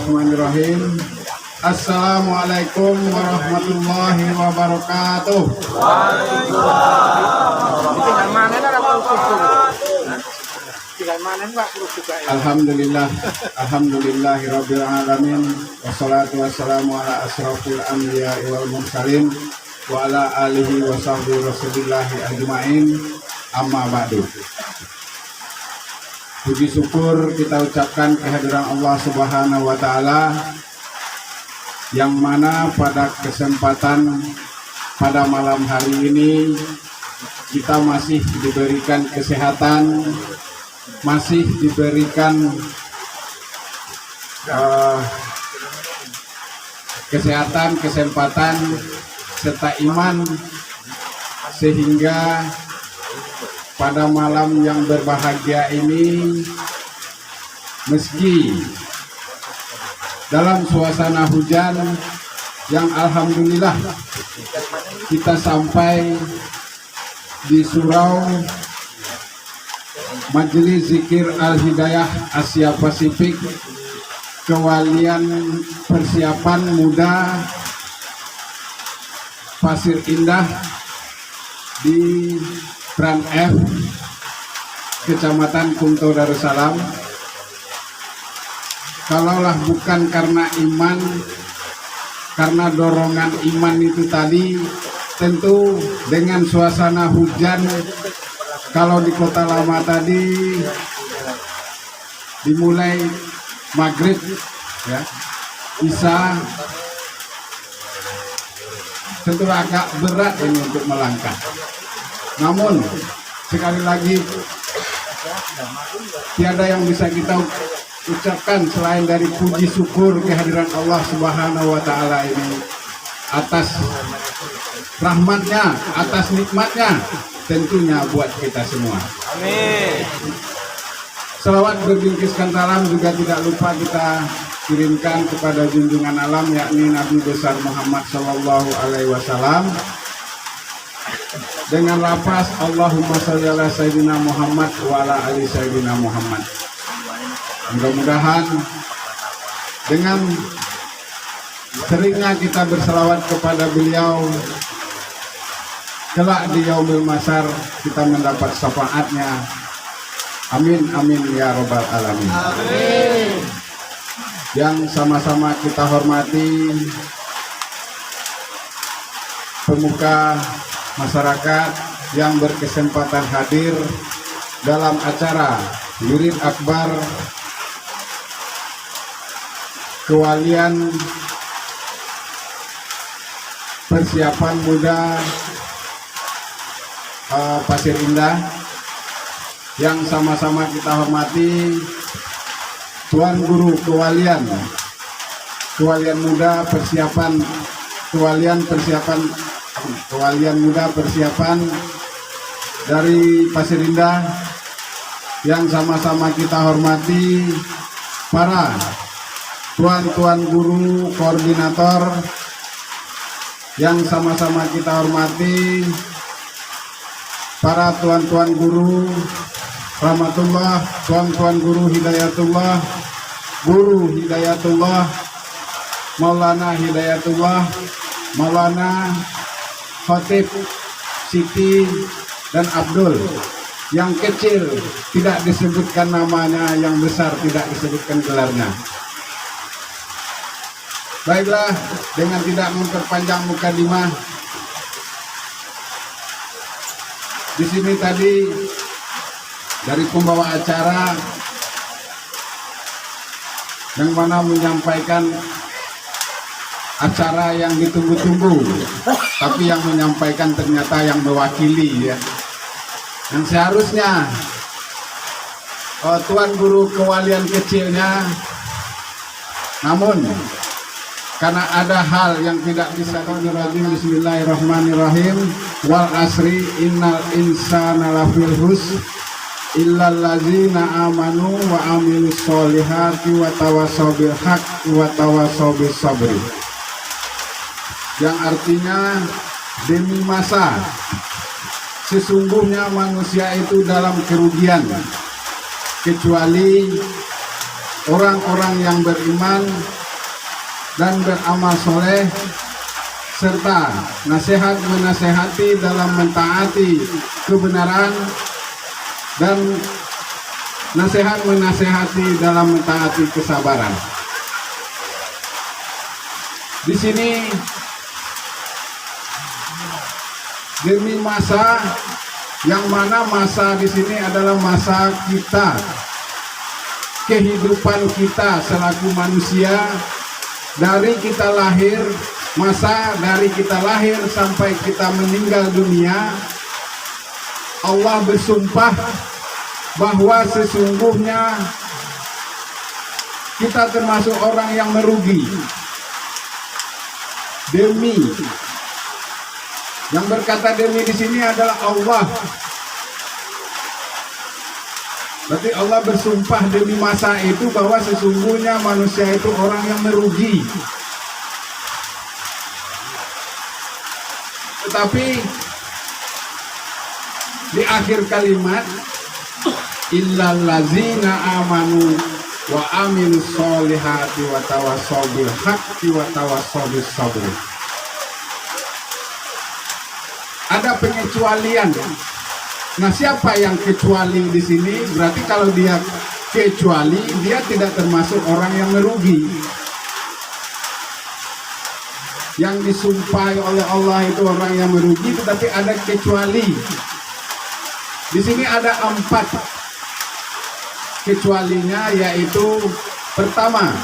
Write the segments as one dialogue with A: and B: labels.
A: Bismillahirrahmanirrahim. Assalamualaikum warahmatullahi wabarakatuh. Alhamdulillahirabbil alamin. Wassalatu wassalamu ala asrofil anbiya wal mursalin wa ala alihi wa sahbihi rasulillahi ajma'in. Amma ba'du. Puji syukur kita ucapkan kehadiran Allah Subhanahu wa taala, yang mana pada kesempatan pada malam hari ini kita masih diberikan kesehatan, masih diberikan kesehatan, kesempatan serta iman, sehingga pada malam yang berbahagia ini, meski dalam suasana hujan yang alhamdulillah kita sampai di surau Majelis Zikir Al-Hidayah Asia Pasifik, Kewalian Persiapan Muda Pasir Indah di Trans F, Kecamatan Kunto Darussalam. Kalaulah bukan karena iman, karena dorongan iman itu tadi, tentu dengan suasana hujan, kalau di Kota Lama tadi dimulai maghrib, ya, isya, tentu agak berat ini untuk melangkah. Namun sekali lagi tiada yang bisa kita ucapkan selain dari puji syukur kehadiran Allah Subhanahu wa taala ini atas rahmatnya, atas nikmatnya tentunya buat kita semua. Amin. Selawat berbingkiskan salam juga tidak lupa kita kirimkan kepada junjungan alam, yakni Nabi besar Muhammad Sallallahu Alaihi Wasallam, dengan lafaz Allahumma sholli ala sayyidina Muhammad wa ala ali sayyidina Muhammad. Mudah-mudahan dengan seringnya kita berselawat kepada beliau, kelak di yaumil mahsyar kita mendapat syafaatnya. Amin amin ya rabbal alamin. Amin. Yang sama-sama kita hormati pemuka masyarakat yang berkesempatan hadir dalam acara Wirid Akbar Kewalian Persiapan Muda Pasir Indah, yang sama-sama kita hormati Tuan Guru Kewalian Muda Persiapan Muda Persiapan dari Pasir Indah, yang sama-sama kita hormati para tuan-tuan guru koordinator, yang sama-sama kita hormati para tuan-tuan guru rahmatullah, tuan-tuan guru hidayatullah, guru hidayatullah, Maulana Hidayatullah, Maulana Khotib Siti dan Abdul. Yang kecil tidak disebutkan namanya, yang besar tidak disebutkan gelarnya. Baiklah, dengan tidak memperpanjang mukadimah, di sini tadi dari pembawa acara yang mana menyampaikan acara yang ditunggu-tunggu, tapi yang menyampaikan ternyata yang mewakili, ya. Yang seharusnya Tuan Guru Kewalian kecilnya, namun karena ada hal yang tidak bisa dirajim. Bismillahirrahmanirrahim. Wal asri innal insana lafil husr illal ladzina amanu wa amilus solihati wa tawasaw bil haqq wa tawasaw bis sabri. Yang artinya, demi masa sesungguhnya manusia itu dalam kerugian, kecuali orang-orang yang beriman dan beramal soleh, serta nasihat menasehati dalam mentaati kebenaran dan nasihat menasehati dalam mentaati kesabaran. Di sini demi masa yang mana masa di sini adalah masa kita, kehidupan kita selaku manusia dari kita lahir, masa dari kita lahir sampai kita meninggal dunia. Allah bersumpah bahwa sesungguhnya kita termasuk orang yang merugi. Demi, yang berkata demi di sini adalah Allah. Berarti Allah bersumpah demi masa itu bahwa sesungguhnya manusia itu orang yang merugi. Tetapi di akhir kalimat, illal ladzina amanu wa amilus solihati wa tawassaw bil haqqi wa tawassaw bis sabr. Ada pengecualian. Nah, siapa yang kecuali di sini? Berarti kalau dia kecuali, dia tidak termasuk orang yang merugi. Yang disumpahi oleh Allah itu orang yang merugi, tetapi ada kecuali. Di sini ada 4 kecualinya, yaitu pertama,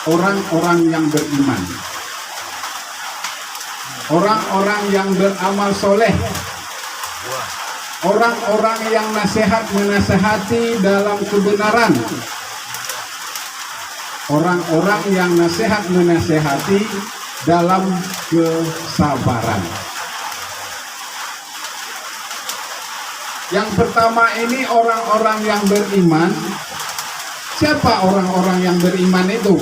A: orang-orang yang beriman, orang-orang yang beramal soleh, orang-orang yang nasihat menasehati dalam kebenaran, orang-orang yang nasihat menasehati dalam kesabaran. Yang pertama ini orang-orang yang beriman. Siapa orang-orang yang beriman itu?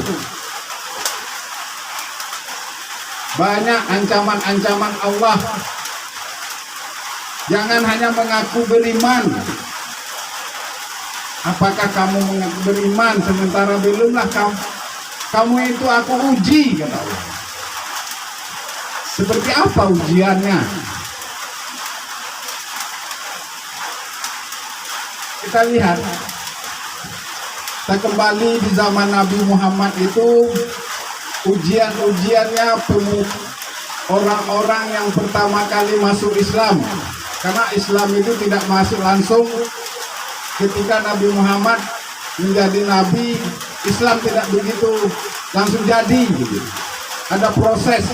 A: Banyak ancaman-ancaman Allah. Jangan hanya mengaku beriman. Apakah kamu mengaku beriman sementara belumlah kamu itu aku uji, kata Allah. Seperti apa ujiannya? Kita lihat, kita kembali di zaman Nabi Muhammad itu, ujian-ujiannya orang-orang yang pertama kali masuk Islam. Karena Islam itu tidak masuk langsung ketika Nabi Muhammad menjadi Nabi. Islam tidak begitu langsung jadi gitu. Ada proses.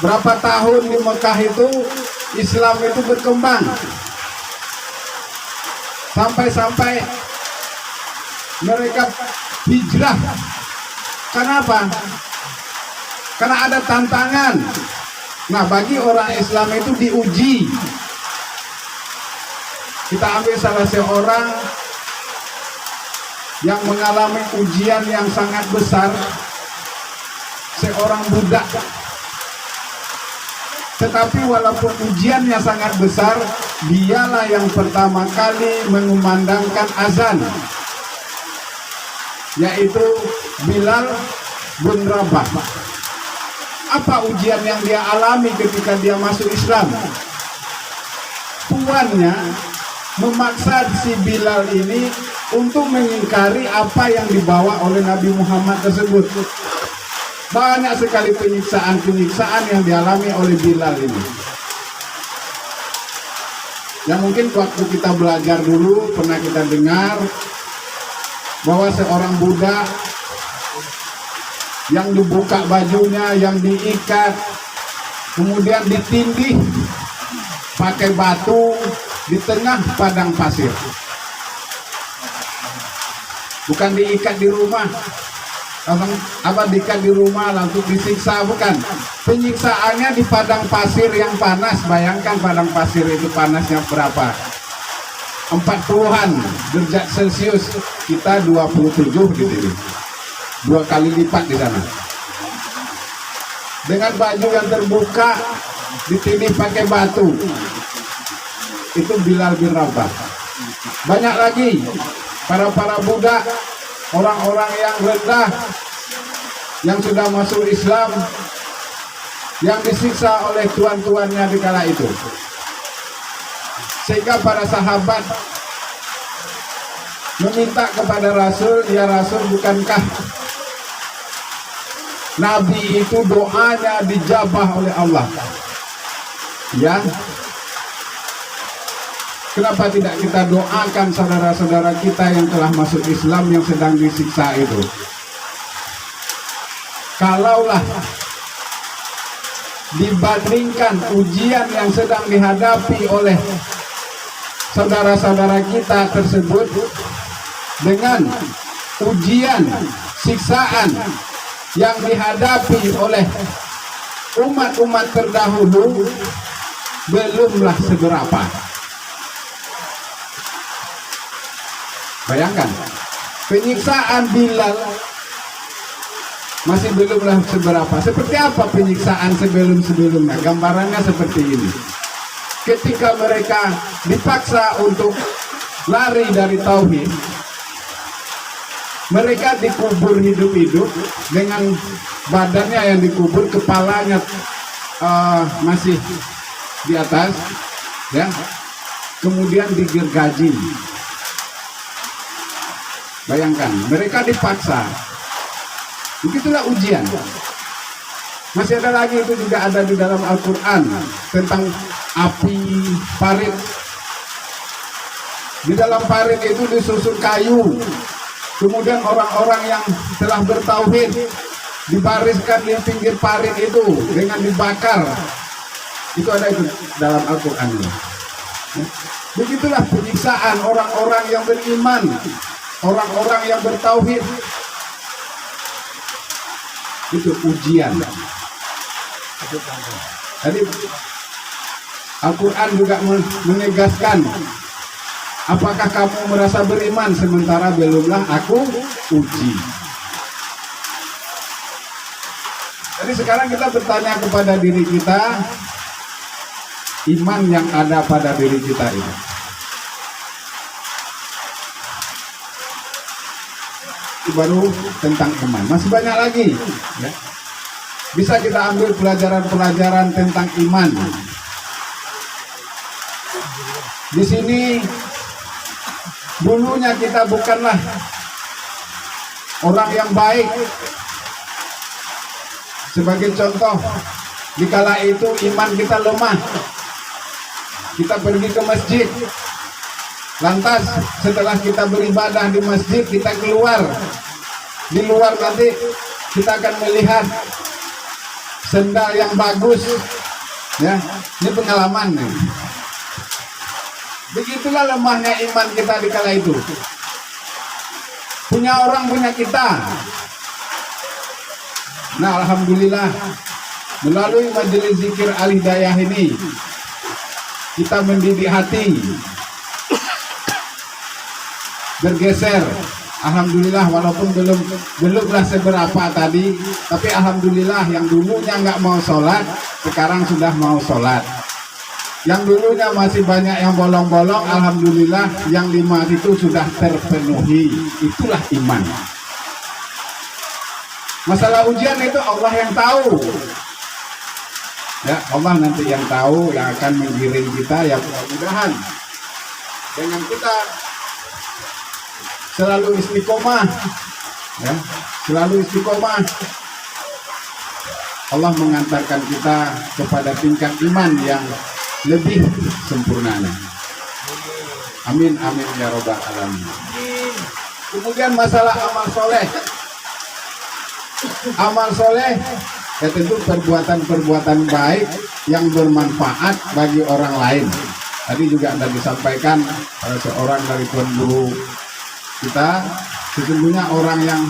A: Berapa tahun di Mekah itu Islam itu berkembang. Sampai-sampai mereka hijrah. Kenapa? Karena ada tantangan. Nah, bagi orang Islam itu diuji. Kita ambil salah seorang yang mengalami ujian yang sangat besar, seorang budak. Tetapi walaupun ujiannya sangat besar, dialah yang pertama kali mengumandangkan azan, yaitu Bilal bin Rabah. Apa ujian yang dia alami ketika dia masuk Islam? Tuannya memaksa si Bilal ini untuk mengingkari apa yang dibawa oleh Nabi Muhammad tersebut. Banyak sekali penyiksaan-penyiksaan yang dialami oleh Bilal ini. Yang mungkin waktu kita belajar dulu pernah kita dengar bahwa seorang budak yang dibuka bajunya, yang diikat, kemudian ditindih pakai batu di tengah padang pasir. Bukan diikat di rumah, diikat di rumah langsung disiksa, bukan. Penyiksaannya di padang pasir yang panas. Bayangkan padang pasir itu panasnya berapa? 40-an derajat Celcius. Kita 27 di sini. 2 kali lipat di sana. Dengan baju yang terbuka, ditindih pakai batu. Itu Bilal bin Rabah. Banyak lagi para budak orang-orang yang rendah, yang sudah masuk Islam, yang disiksa oleh tuan-tuannya di kala itu. Sehingga para sahabat meminta kepada Rasul, ya Rasul, bukankah Nabi itu doanya dijabah oleh Allah? Ya, kenapa tidak kita doakan saudara-saudara kita yang telah masuk Islam yang sedang disiksa itu? Kalaulah dibandingkan ujian yang sedang dihadapi oleh saudara-saudara kita tersebut dengan ujian, siksaan yang dihadapi oleh umat-umat terdahulu, belumlah seberapa. Bayangkan, penyiksaan Bilal masih belumlah seberapa. Seperti apa penyiksaan sebelum-sebelumnya? Gambarannya seperti ini. Ketika mereka dipaksa untuk lari dari tauhid, mereka dikubur hidup-hidup dengan badannya yang dikubur, kepalanya masih di atas, ya. Kemudian digergaji. Bayangkan, mereka dipaksa. Begitulah ujian. Masih ada lagi, itu juga ada di dalam Al-Quran tentang api parit. Di dalam parit itu disusun kayu. Kemudian orang-orang yang telah bertauhid dibariskan di pinggir parit itu dengan dibakar. Itu ada itu dalam Al-Quran. Begitulah penyiksaan orang-orang yang beriman, orang-orang yang bertauhid. Itu ujian. Jadi Al-Quran juga menegaskan, apakah kamu merasa beriman sementara belumlah aku uji. Jadi sekarang kita bertanya kepada diri kita, iman yang ada pada diri kita ini, baru tentang iman. Masih banyak lagi, ya. Bisa kita ambil pelajaran-pelajaran tentang iman. Di sini dulunya kita bukanlah orang yang baik. Sebagai contoh, di kala itu iman kita lemah. Kita pergi ke masjid. Lantas setelah kita beribadah di masjid, kita keluar. Di luar nanti kita akan melihat sendal yang bagus, ya. Ini pengalaman nih. Begitulah lemahnya iman kita di kala itu. Punya orang punya kita. Nah, alhamdulillah melalui majelis zikir Al-Hidayah ini kita mendidik hati, bergeser. Alhamdulillah, walaupun belumlah seberapa tadi, tapi alhamdulillah yang dulunya nggak mau sholat, sekarang sudah mau sholat. Yang dulunya masih banyak yang bolong-bolong, alhamdulillah yang 5 itu sudah terpenuhi. Itulah iman. Masalah ujian itu Allah yang tahu. Ya, Allah nanti yang tahu, yang akan menggiring kita, ya mudah-mudahan dengan kita selalu istiqomah, ya, selalu istiqomah, Allah mengantarkan kita kepada tingkat iman yang lebih sempurnanya. Amin, amin ya robbal alamin. Kemudian masalah amal soleh. Amal soleh, ya tentu perbuatan-perbuatan baik yang bermanfaat bagi orang lain. Tadi juga ada disampaikan oleh seorang dari tuan guru kita, sesungguhnya orang yang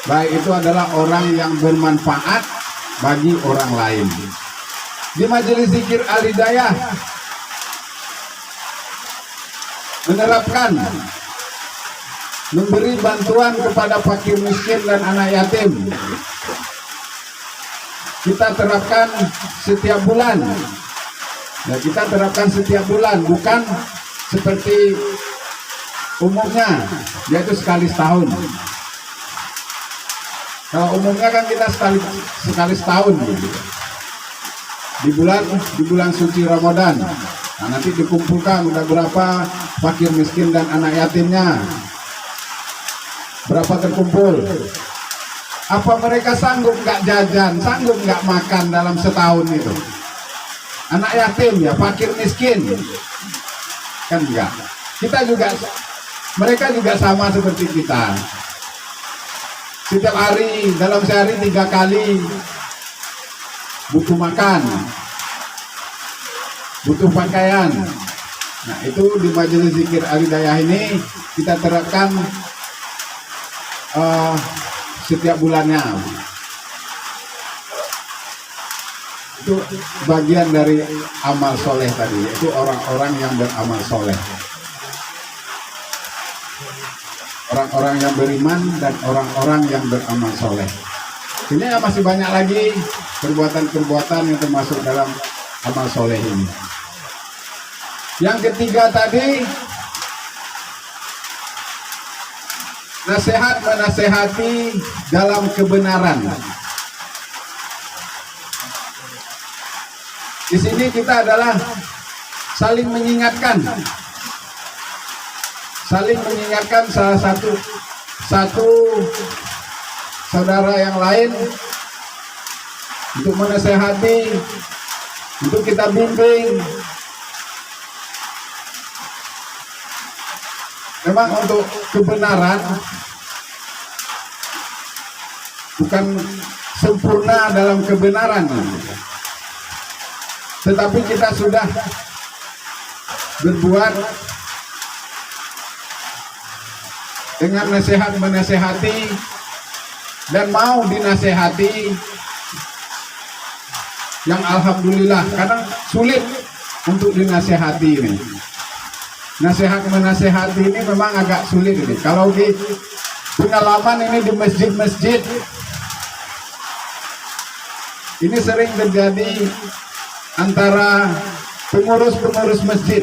A: baik itu adalah orang yang bermanfaat bagi orang lain. Di majelis zikir Al-Hidayah menerapkan memberi bantuan kepada fakir miskin dan anak yatim. Kita terapkan setiap bulan. Ya, kita terapkan setiap bulan, bukan seperti umumnya yaitu sekali setahun. Kalau umumnya kan kita sekali setahun gitu. Di bulan suci Ramadan. Nah, nanti dikumpulkan udah berapa fakir miskin dan anak yatimnya. Berapa terkumpul? Apa mereka sanggup nggak jajan, sanggup nggak makan dalam setahun itu? Anak yatim ya, fakir miskin. Kan enggak. Mereka juga sama seperti kita. Setiap hari, dalam sehari 3 kali butuh makan, butuh pakaian. Nah, itu di majelis zikir Al-Hidayah ini kita terapkan setiap bulannya. Itu bagian dari amal soleh tadi, yaitu orang-orang yang beramal soleh. Orang-orang yang beriman dan orang-orang yang beramal soleh. Ini masih banyak lagi perbuatan-perbuatan yang termasuk dalam amal soleh ini. Yang ketiga tadi, nasihat menasehati dalam kebenaran. Di sini kita adalah saling mengingatkan salah satu saudara yang lain untuk menasehati, untuk kita bimbing. Memang untuk kebenaran bukan sempurna dalam kebenaran, tetapi kita sudah berbuat dengan nasihat menasehati dan mau dinasehati, yang alhamdulillah kadang sulit untuk dinasehati ini. Nasihat menasehati ini memang agak sulit ini. Kalau di pengalaman ini di masjid-masjid ini sering terjadi antara pengurus-pengurus masjid.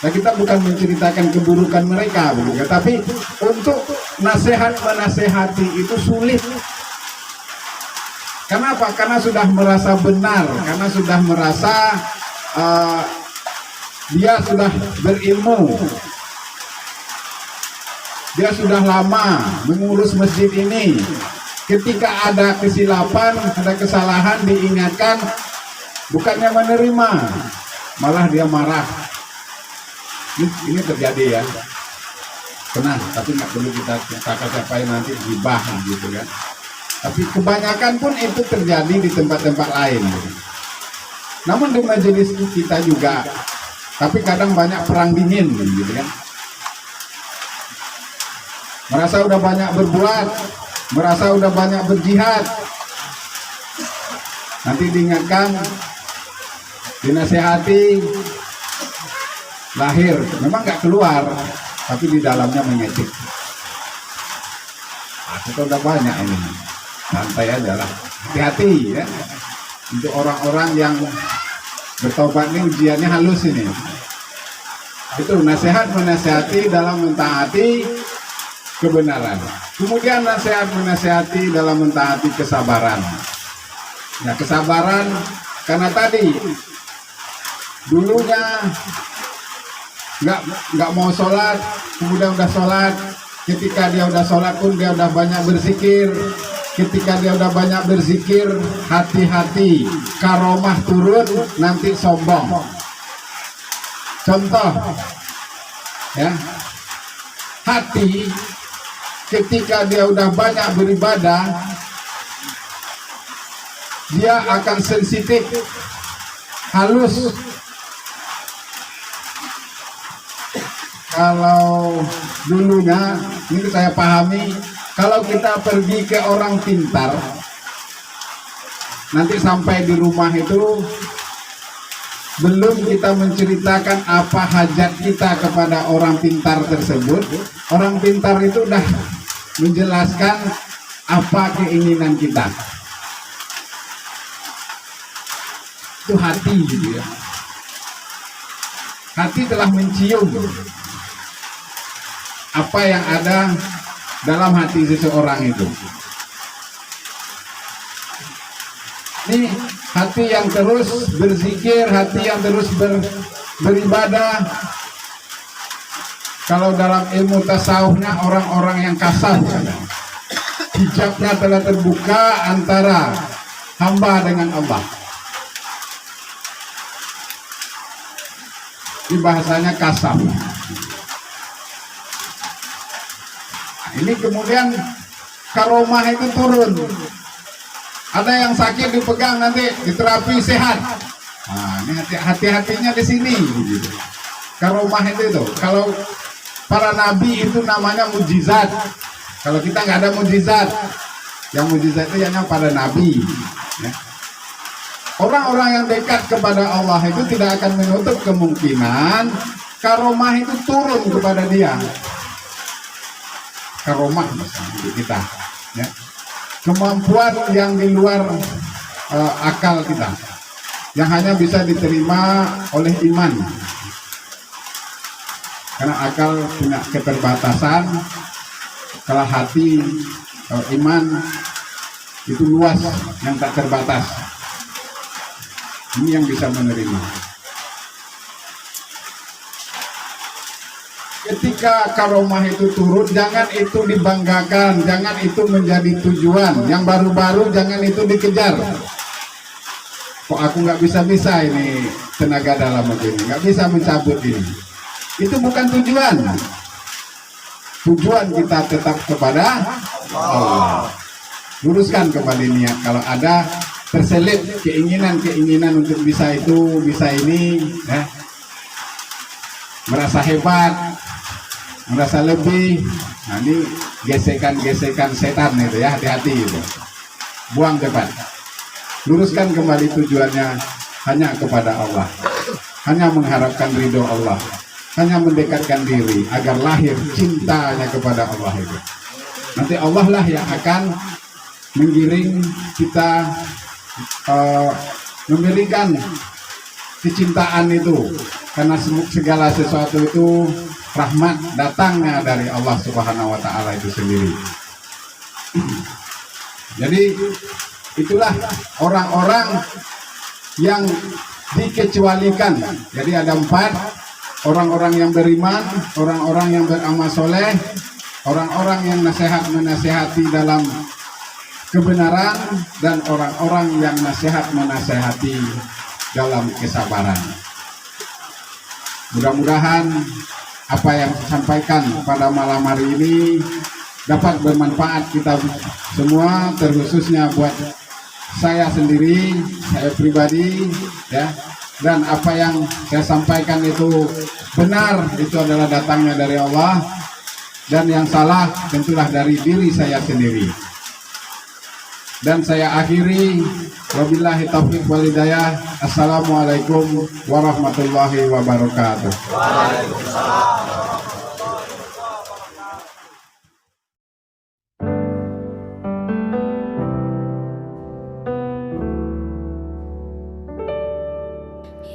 A: Nah, kita bukan menceritakan keburukan mereka, begitu, tapi untuk nasihat menasehati itu sulit. Kenapa? Karena sudah merasa benar, karena sudah merasa dia sudah berilmu, dia sudah lama mengurus masjid ini. Ketika ada kesilapan, ada kesalahan, diingatkan, bukannya menerima, malah dia marah. Ini terjadi ya, pernah, tapi nggak perlu kita capai nanti gibah gitu kan. Tapi kebanyakan pun itu terjadi di tempat-tempat lain. Namun di majelis kita juga, tapi kadang banyak perang dingin gitu kan. Merasa udah banyak berbuat, merasa udah banyak berjihad, nanti diingatkan, dinasehati, lahir, memang nggak keluar, tapi di dalamnya mengecek. Nah, kita udah banyak ini, santai aja lah, hati-hati ya. Untuk orang-orang yang bertobat ini ujiannya halus ini. Itu nasihat menasehati dalam mentaati kebenaran. Kemudian nasihat menasehati dalam mentaati kesabaran. Nah, kesabaran karena tadi dulunya nggak mau sholat, kemudian udah sholat. Ketika dia udah sholat pun dia udah banyak berzikir. Ketika dia udah banyak berzikir, hati-hati, karomah turun, nanti sombong. Contoh, ya, hati ketika dia udah banyak beribadah, dia akan sensitif, halus. Kalau dulunya, ini saya pahami, kalau kita pergi ke orang pintar, nanti sampai di rumah itu belum kita menceritakan apa hajat kita kepada orang pintar tersebut, orang pintar itu udah menjelaskan apa keinginan kita. Itu hati gitu ya. Hati telah mencium. apa yang ada dalam hati seseorang itu. Ini hati yang terus berzikir, hati yang terus beribadah. Kalau dalam ilmu tasawufnya orang-orang yang kasar, hijabnya telah terbuka antara hamba dengan Allah. Ini bahasanya kasar. Ini kemudian karomah itu turun. Ada yang sakit dipegang nanti diterapi sehat. Nah, ini hati-hatinya di sini. Karomah itu. Kalau para nabi itu namanya mujizat. Kalau kita nggak ada mujizat, yang mujizat itu hanya para nabi. Ya. Orang-orang yang dekat kepada Allah itu tidak akan menutup kemungkinan karomah itu turun kepada dia. Karomah misalnya kita, ya. Kemampuan yang di luar akal kita, yang hanya bisa diterima oleh iman, karena akal punya keterbatasan. Kalau hati, kalau iman itu luas, yang tak terbatas. Ini yang bisa menerima. Ketika karomah itu turun, jangan itu dibanggakan, jangan itu menjadi tujuan. Yang baru-baru jangan itu dikejar. Kok aku nggak bisa-bisa ini tenaga dalam begini, nggak bisa mencabut ini. Itu bukan tujuan. Tujuan kita tetap kepada Allah. Luruskan kembali niat. Kalau ada terselip keinginan untuk bisa itu, bisa ini, ya. Merasa hebat, merasa lebih. Nah, ini gesekan-gesekan setan itu ya, hati-hati itu. Buang cepat. Luruskan kembali tujuannya hanya kepada Allah. Hanya mengharapkan ridho Allah. Hanya mendekatkan diri agar lahir cintanya kepada Allah itu. Nanti Allah lah yang akan menggiring kita memberikan kecintaan itu, karena segala sesuatu itu rahmat datangnya dari Allah Subhanahu wa Ta'ala itu sendiri. Jadi itulah orang-orang yang dikecualikan. Jadi ada 4: orang-orang yang beriman, orang-orang yang beramal soleh, orang-orang yang menasehati dalam kebenaran, dan orang-orang yang menasehati dalam kesabaran. Mudah-mudahan apa yang disampaikan pada malam hari ini dapat bermanfaat kita semua, terkhususnya buat saya sendiri, saya pribadi, ya. Dan apa yang saya sampaikan itu benar, itu adalah datangnya dari Allah, dan yang salah tentulah dari diri saya sendiri. Dan saya akhiri, wabillahi taufiq wal hidayah. Assalamualaikum warahmatullahi wabarakatuh.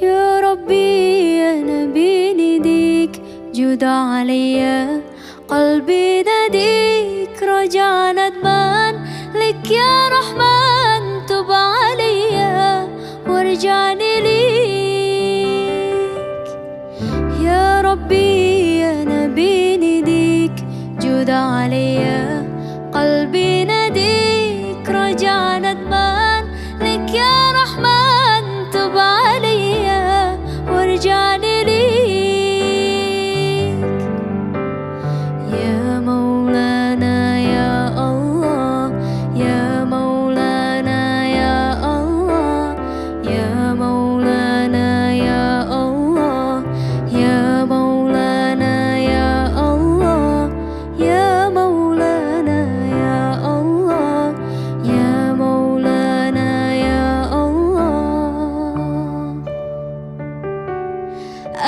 B: Ya Rabbi ya Nabi nidik juda alayya qalbi nadik raja nadman لك يا رحمن تب علي وارجعني ليك يا ربي يا نبي نديك جود علي قلبي نديك رجع ندمان لك يا رحمن تب علي وارجعني ليك يا مولانا يا الله يا مولانا يا الله يا مولانا يا الله يا مولانا يا الله يا مولانا يا الله يا مولانا يا الله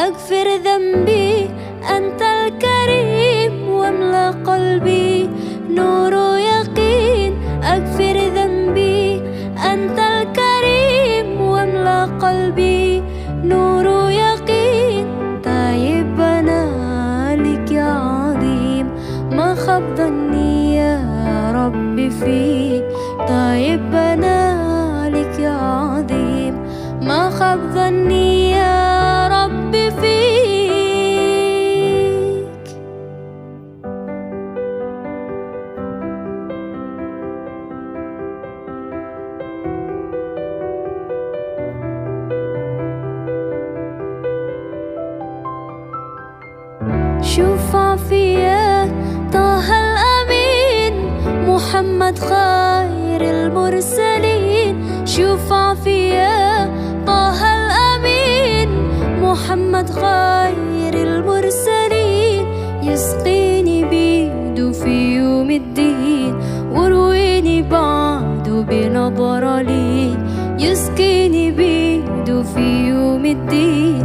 B: أغفر ذنبي أنت الكريم واملأ قلبي نور يقين أغفر ذنبي أنت الكريم واملأ قلبي نور يقين تائبنا لك يا عظيم محمد خير المرسلين شفع فيا طه الأمين محمد خير المرسلين يسقيني بيده في يوم الدين ورويني بعده بنظرة لي يسقيني بيده في يوم الدين